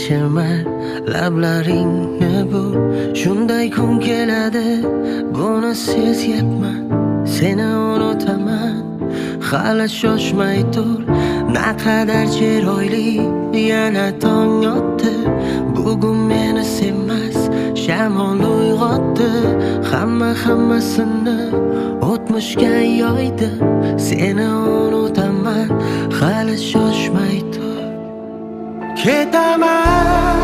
kechirman lablaringni bu shunday kun keladi buni sezyapman seni unutaman hali shoshmay tur naqadar chiroyli yana tong otdi bugun meni sevmas shamol uyg'otdi hammasini o'tmishga yoydi seni unutaman hali shoshmay tur ketaman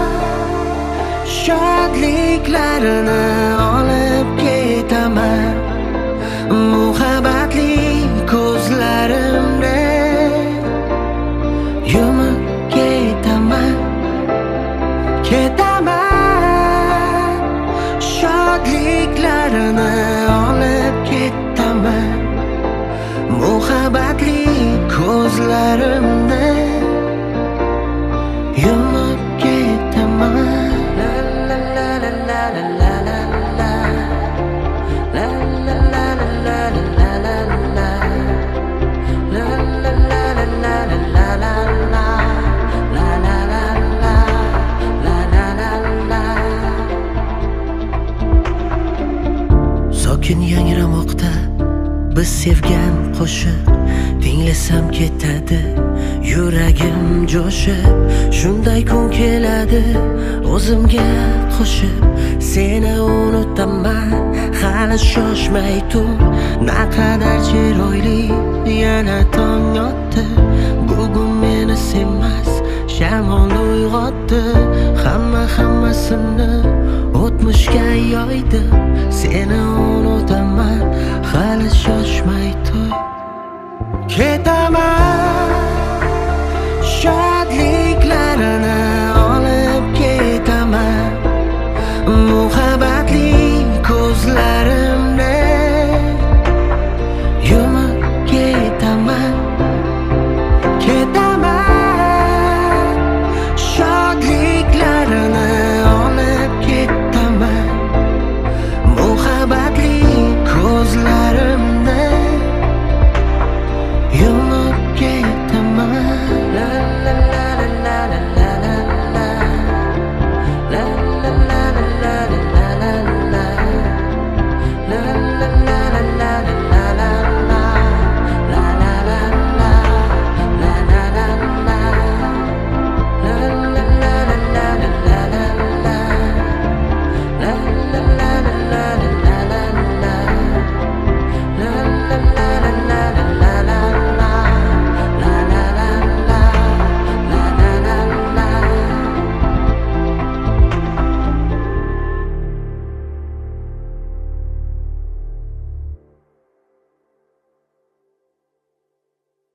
shodliklarini olib ketaman muhabbatli ko'zlarimni yumib ketaman ketaman shodliklarini olib ketaman muhabbatli ko'zlarimni yumib ketaman la la la la la la la la la la la la la la sokin yangramoqda biz sevgan qo'shiq tinglasam ketadi yuragim jo'shib shunday kun keladi o'zimga qo'shib seni unutaman hali shoshmay tur naqadar chiroyli yana tong otdi bugun meni sevmas shamol uyg'otdi hammasini o'tmishga yoydi seni unutaman hali shoshmay tur ketaman